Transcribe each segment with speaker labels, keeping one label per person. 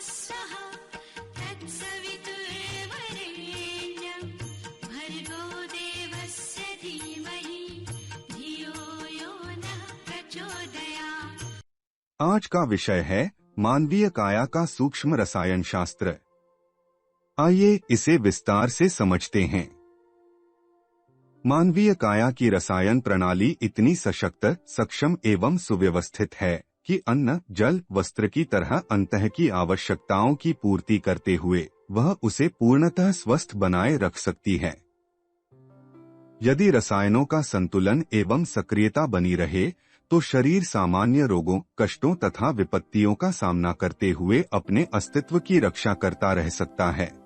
Speaker 1: स्वः तत्सवितुर्वरेण्यं भर्गो देवस्य धीमहि धियो यो नः प्रचोदयात्।
Speaker 2: आज का विषय है मानवीय काया का सूक्ष्म रसायन शास्त्र। आइए इसे विस्तार से समझते हैं। मानवीय काया की रसायन प्रणाली इतनी सशक्त, सक्षम एवं सुव्यवस्थित है कि अन्न, जल, वस्त्र की तरह अंतः की आवश्यकताओं की पूर्ति करते हुए वह उसे पूर्णतः स्वस्थ बनाए रख सकती है। यदि रसायनों का संतुलन एवं सक्रियता बनी रहे तो शरीर सामान्य रोगों, कष्टों तथा विपत्तियों का सामना करते हुए अपने अस्तित्व की रक्षा करता रह सकता है।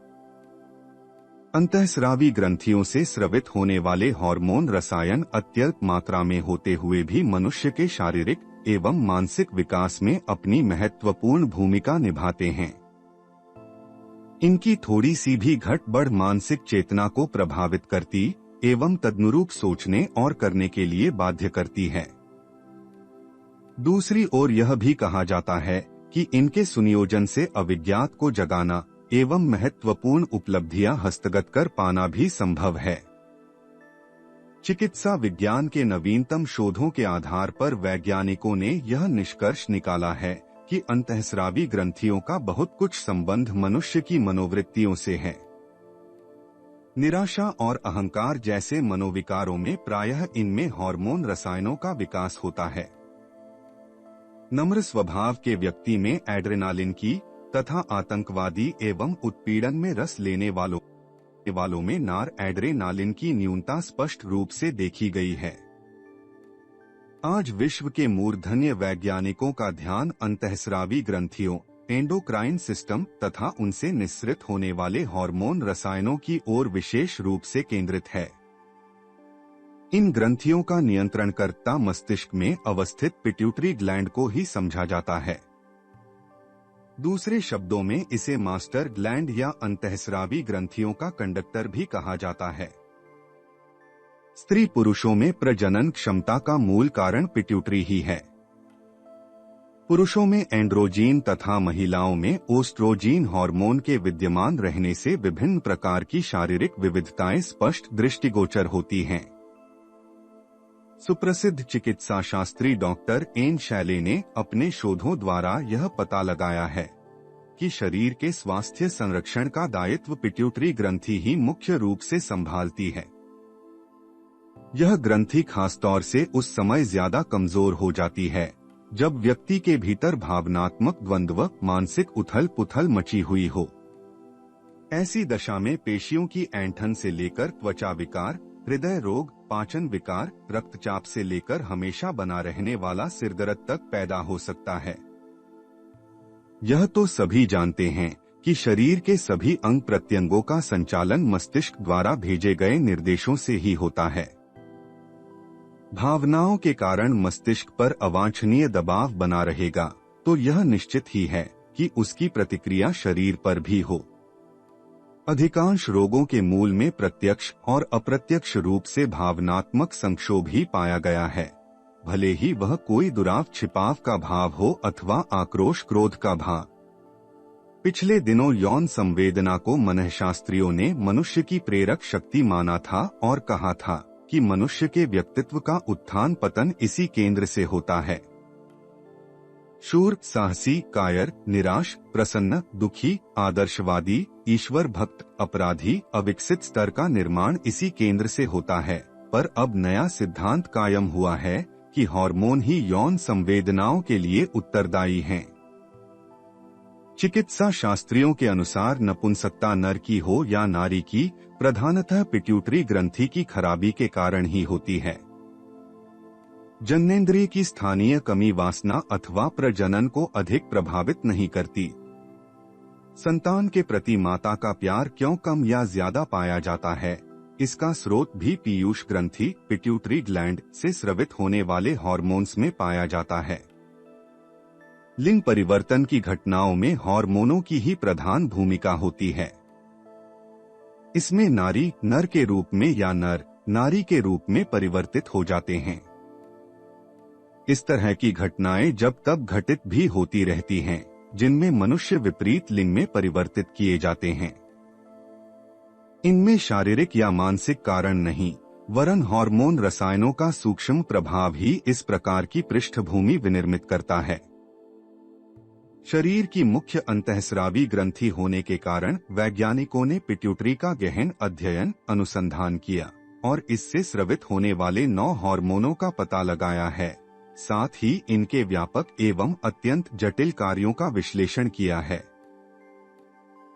Speaker 2: अंतःस्रावी ग्रंथियों से स्रवित होने वाले हार्मोन रसायन अत्यल्प मात्रा में होते हुए भी मनुष्य के शारीरिक एवं मानसिक विकास में अपनी महत्वपूर्ण भूमिका निभाते हैं। इनकी थोड़ी सी भी घट-बढ़ मानसिक चेतना को प्रभावित करती एवं तदनुरूप सोचने और करने के लिए बाध्य करती है। दूसरी ओर यह भी कहा जाता है कि इनके सुनियोजन से अविज्ञात को जगाना एवं महत्वपूर्ण उपलब्धियां हस्तगत कर पाना भी संभव है। चिकित्सा विज्ञान के नवीनतम शोधों के आधार पर वैज्ञानिकों ने यह निष्कर्ष निकाला है कि अंतःस्रावी ग्रंथियों का बहुत कुछ संबंध मनुष्य की मनोवृत्तियों से है। निराशा और अहंकार जैसे मनोविकारों में प्रायः इनमें हार्मोन रसायनों का विकास होता है। नम्र स्वभाव के व्यक्ति में एड्रेनालिन की तथा आतंकवादी एवं उत्पीड़न में रस लेने वालों में नार एड्रेनालिन की न्यूनता स्पष्ट रूप से देखी गई है। आज विश्व के मूर्धन्य वैज्ञानिकों का ध्यान अंतःस्रावी ग्रंथियों, एंडोक्राइन सिस्टम तथा उनसे निस्सृत होने वाले हार्मोन रसायनों की ओर विशेष रूप से केंद्रित है। इन ग्रंथियों का नियंत्रणकर्ता मस्तिष्क में अवस्थित पिट्यूटरी ग्लैंड को ही समझा जाता है। दूसरे शब्दों में इसे मास्टर ग्लैंड या अंतःस्रावी ग्रंथियों का कंडक्टर भी कहा जाता है। स्त्री पुरुषों में प्रजनन क्षमता का मूल कारण पिट्यूटरी ही है। पुरुषों में एंड्रोजीन तथा महिलाओं में ओस्ट्रोजीन हार्मोन के विद्यमान रहने से विभिन्न प्रकार की शारीरिक विविधताएं स्पष्ट दृष्टिगोचर होती हैं। सुप्रसिद्ध चिकित्सा शास्त्री डॉक्टर एन शैले ने अपने शोधों द्वारा यह पता लगाया है कि शरीर के स्वास्थ्य संरक्षण का दायित्व पिट्यूटरी ग्रंथि ही मुख्य रूप से संभालती है। यह ग्रंथि खासतौर से उस समय ज्यादा कमजोर हो जाती है जब व्यक्ति के भीतर भावनात्मक द्वंद्व, मानसिक उथल-पुथल मची हुई हो। ऐसी दशा में पेशियों की ऐंठन से लेकर त्वचा विकार, हृदय रोग, पाचन विकार, रक्तचाप से लेकर हमेशा बना रहने वाला सिरदर्द तक पैदा हो सकता है। यह तो सभी जानते हैं कि शरीर के सभी अंग प्रत्यंगों का संचालन मस्तिष्क द्वारा भेजे गए निर्देशों से ही होता है। भावनाओं के कारण मस्तिष्क पर अवांछनीय दबाव बना रहेगा तो यह निश्चित ही है कि उसकी प्रतिक्रिया शरीर पर भी हो। अधिकांश रोगों के मूल में प्रत्यक्ष और अप्रत्यक्ष रूप से भावनात्मक संक्षोभ ही पाया गया है, भले ही वह कोई दुराव छिपाव का भाव हो अथवा आक्रोश क्रोध का भाव। पिछले दिनों यौन संवेदना को मनःशास्त्रियों ने मनुष्य की प्रेरक शक्ति माना था और कहा था कि मनुष्य के व्यक्तित्व का उत्थान पतन इसी केंद्र से होता है। शूर, साहसी, कायर, निराश, प्रसन्न, दुखी, आदर्शवादी, ईश्वर भक्त, अपराधी, अविकसित स्तर का निर्माण इसी केंद्र से होता है। पर अब नया सिद्धांत कायम हुआ है कि हार्मोन ही यौन संवेदनाओं के लिए उत्तरदायी हैं। चिकित्सा शास्त्रियों के अनुसार नपुंसकता नर की हो या नारी की, प्रधानतः पिट्यूटरी ग्रंथि की खराबी के कारण ही होती है। जननेंद्रिय की स्थानीय कमी वासना अथवा प्रजनन को अधिक प्रभावित नहीं करती। संतान के प्रति माता का प्यार क्यों कम या ज्यादा पाया जाता है, इसका स्रोत भी पीयूष ग्रंथि, पिट्यूटरी ग्लैंड से स्रवित होने वाले हार्मोन्स में पाया जाता है। लिंग परिवर्तन की घटनाओं में हार्मोनों की ही प्रधान भूमिका होती है। इसमें नारी नर के रूप में या नर नारी के रूप में परिवर्तित हो जाते हैं। इस तरह की घटनाएं जब तब घटित भी होती रहती हैं, जिनमें मनुष्य विपरीत लिंग में परिवर्तित किए जाते हैं। इनमें शारीरिक या मानसिक कारण नहीं, वरन हार्मोन रसायनों का सूक्ष्म प्रभाव ही इस प्रकार की पृष्ठभूमि विनिर्मित करता है। शरीर की मुख्य अंतःस्रावी ग्रंथि होने के कारण वैज्ञानिकों ने पिट्यूटरी का गहन अध्ययन अनुसंधान किया और इससे स्रवित होने वाले 9 हार्मोनों का पता लगाया है। साथ ही इनके व्यापक एवं अत्यंत जटिल कार्यों का विश्लेषण किया है।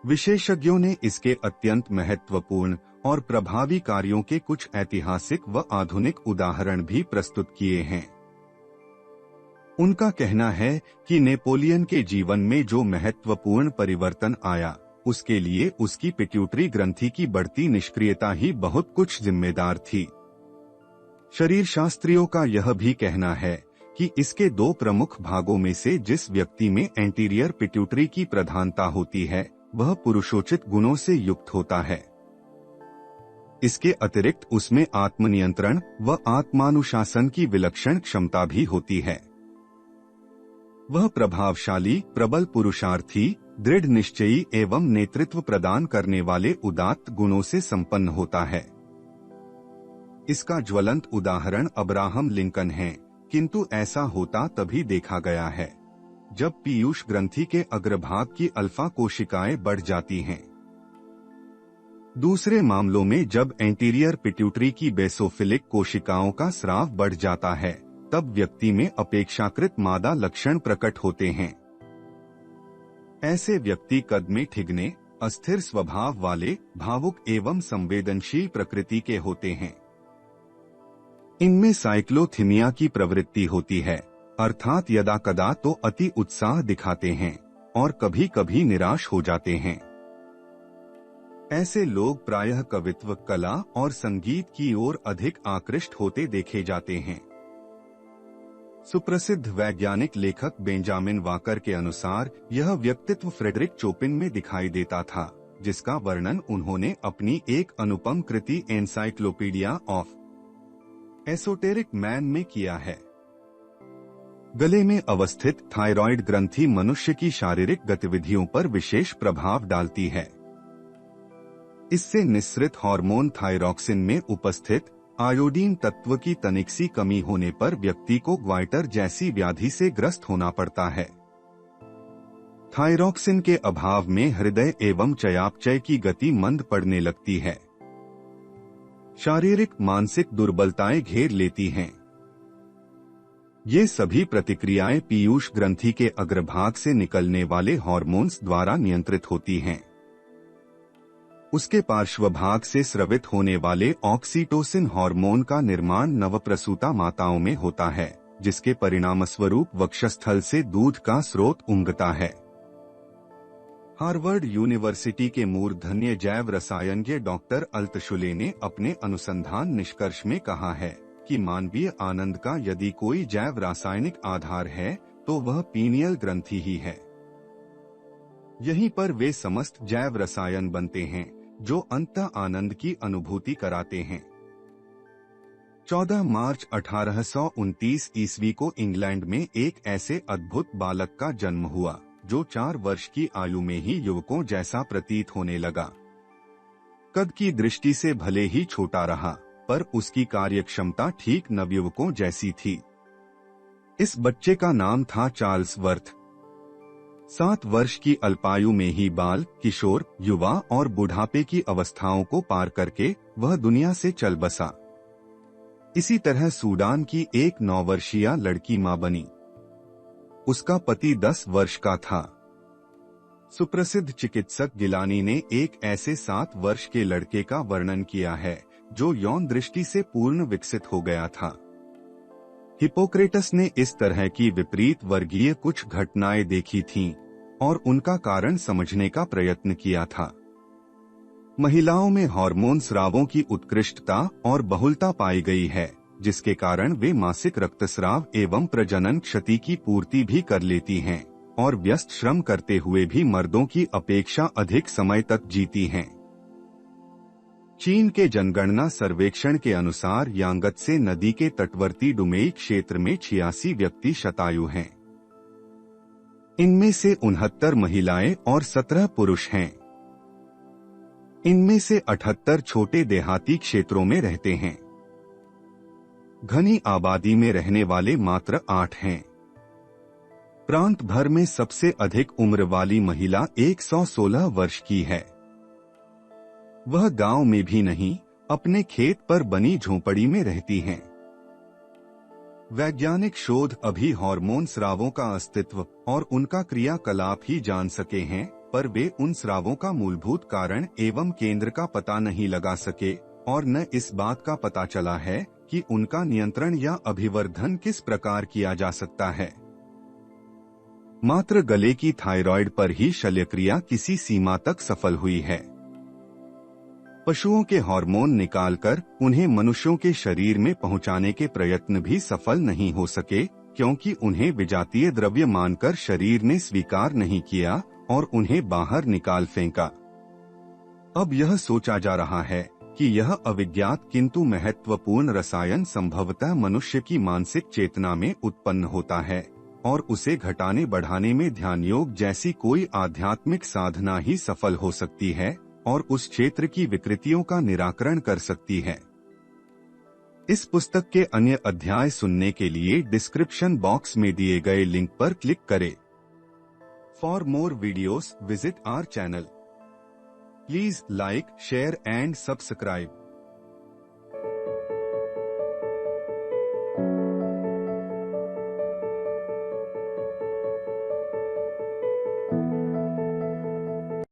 Speaker 2: विशेषज्ञों ने इसके अत्यंत महत्वपूर्ण और प्रभावी कार्यों के कुछ ऐतिहासिक व आधुनिक उदाहरण भी प्रस्तुत किए हैं। उनका कहना है कि नेपोलियन के जीवन में जो महत्वपूर्ण परिवर्तन आया, उसके लिए उसकी पिट्यूटरी ग्रंथि की बढ़ती निष्क्रियता ही बहुत कुछ जिम्मेदार थी। शरीर शास्त्रियों का यह भी कहना है कि इसके 2 प्रमुख भागों में से जिस व्यक्ति में एंटीरियर पिट्यूटरी की प्रधानता होती है, वह पुरुषोचित गुणों से युक्त होता है। इसके अतिरिक्त उसमें आत्मनियंत्रण व आत्मानुशासन की विलक्षण क्षमता भी होती है। वह प्रभावशाली, प्रबल पुरुषार्थी, दृढ़ निश्चयी एवं नेतृत्व प्रदान करने वाले उदात्त गुणों से संपन्न होता है। इसका ज्वलंत उदाहरण अब्राहम लिंकन है, किंतु ऐसा होता तभी देखा गया है जब पीयूष ग्रंथि के अग्रभाग की अल्फा कोशिकाएं बढ़ जाती हैं। दूसरे मामलों में जब एंटीरियर पिट्यूटरी की बेसोफिलिक कोशिकाओं का स्राव बढ़ जाता है, तब व्यक्ति में अपेक्षाकृत मादा लक्षण प्रकट होते हैं। ऐसे व्यक्ति कद में ठिगने, अस्थिर स्वभाव वाले, भावुक एवं संवेदनशील प्रकृति के होते हैं। इनमें साइक्लोथीमिया की प्रवृत्ति होती है, अर्थात यदा कदा तो अति उत्साह दिखाते हैं और कभी कभी निराश हो जाते हैं। ऐसे लोग प्रायः कवित्व, कला और संगीत की ओर अधिक आकृष्ट होते देखे जाते हैं। सुप्रसिद्ध वैज्ञानिक लेखक बेंजामिन वाकर के अनुसार यह व्यक्तित्व फ्रेडरिक चोपिन में दिखाई देता था, जिसका वर्णन उन्होंने अपनी एक अनुपम कृति एनसाइक्लोपीडिया ऑफ एसोटेरिक मैन में किया है। गले में अवस्थित थायराइड ग्रंथि मनुष्य की शारीरिक गतिविधियों पर विशेष प्रभाव डालती है। इससे निस्सृत हार्मोन थायरॉक्सिन में उपस्थित आयोडीन तत्व की तनिक सी कमी होने पर व्यक्ति को ग्वाइटर जैसी व्याधि से ग्रस्त होना पड़ता है। थायरॉक्सिन के अभाव में हृदय एवं चयापचय की गति मंद पड़ने लगती है। शारीरिक मानसिक दुर्बलताएं घेर लेती हैं। ये सभी प्रतिक्रियाएं पीयूष ग्रंथि के अग्रभाग से निकलने वाले हार्मोन्स द्वारा नियंत्रित होती हैं। उसके पार्श्वभाग से स्रवित होने वाले ऑक्सीटोसिन हार्मोन का निर्माण नवप्रसूता माताओं में होता है, जिसके परिणामस्वरूप वक्षस्थल से दूध का स्रोत उमगता है। हार्वर्ड यूनिवर्सिटी के मूर्धन्य जैव रसायनज्ञ डॉक्टर अल्तशुले ने अपने अनुसंधान निष्कर्ष में कहा है कि मानवीय आनंद का यदि कोई जैव रासायनिक आधार है तो वह पीनियल ग्रंथि ही है। यहीं पर वे समस्त जैव रसायन बनते हैं जो अंतः आनंद की अनुभूति कराते हैं। 14 मार्च 1829 ईस्वी को इंग्लैंड में एक ऐसे अद्भुत बालक का जन्म हुआ जो 4 वर्ष की आयु में ही युवकों जैसा प्रतीत होने लगा। कद की दृष्टि से भले ही छोटा रहा, पर उसकी कार्यक्षमता ठीक नवयुवकों जैसी थी। इस बच्चे का नाम था चार्ल्स वर्थ। 7 वर्ष की अल्पायु में ही बाल, किशोर, युवा और बुढ़ापे की अवस्थाओं को पार करके वह दुनिया से चल बसा। इसी तरह सूडान की एक 9 वर्षीय लड़की मां बनी। उसका पति 10 वर्ष का था। सुप्रसिद्ध चिकित्सक गिलानी ने एक ऐसे 7 वर्ष के लड़के का वर्णन किया है जो यौन दृष्टि से पूर्ण विकसित हो गया था। हिपोक्रेटस ने इस तरह की विपरीत वर्गीय कुछ घटनाएं देखी थीं और उनका कारण समझने का प्रयत्न किया था। महिलाओं में हार्मोन स्रावों की उत्कृष्टता और बहुलता पाई गई है, जिसके कारण वे मासिक रक्तस्राव एवं प्रजनन क्षति की पूर्ति भी कर लेती हैं और व्यस्त श्रम करते हुए भी मर्दों की अपेक्षा अधिक समय तक जीती हैं। चीन के जनगणना सर्वेक्षण के अनुसार यांगत्से नदी के तटवर्ती डुमेई क्षेत्र में 86 व्यक्ति शतायु हैं। इनमें से 69 महिलाएं और 17 पुरुष हैं। इनमें से 78 छोटे देहाती क्षेत्रों में रहते हैं। घनी आबादी में रहने वाले मात्र 8 हैं। प्रांत भर में सबसे अधिक उम्र वाली महिला 116 वर्ष की है। वह गांव में भी नहीं, अपने खेत पर बनी झोंपड़ी में रहती हैं। वैज्ञानिक शोध अभी हार्मोन स्रावों का अस्तित्व और उनका क्रियाकलाप ही जान सके हैं, पर वे उन स्रावों का मूलभूत कारण एवं केंद्र का पता नहीं लगा सके और न इस बात का पता चला है कि उनका नियंत्रण या अभिवर्धन किस प्रकार किया जा सकता है। मात्र गले की थायराइड पर ही शल्यक्रिया किसी सीमा तक सफल हुई है। पशुओं के हार्मोन निकालकर उन्हें मनुष्यों के शरीर में पहुंचाने के प्रयत्न भी सफल नहीं हो सके, क्योंकि उन्हें विजातीय द्रव्य मानकर शरीर ने स्वीकार नहीं किया और उन्हें बाहर निकाल फेंका। अब यह सोचा जा रहा है कि यह अविज्ञात किंतु महत्वपूर्ण रसायन संभवतः मनुष्य की मानसिक चेतना में उत्पन्न होता है और उसे घटाने बढ़ाने में ध्यान योग जैसी कोई आध्यात्मिक साधना ही सफल हो सकती है और उस क्षेत्र की विकृतियों का निराकरण कर सकती है। इस पुस्तक के अन्य अध्याय सुनने के लिए डिस्क्रिप्शन बॉक्स में दिए गए लिंक पर क्लिक करें। For more videos visit our channel. Please like, share and subscribe.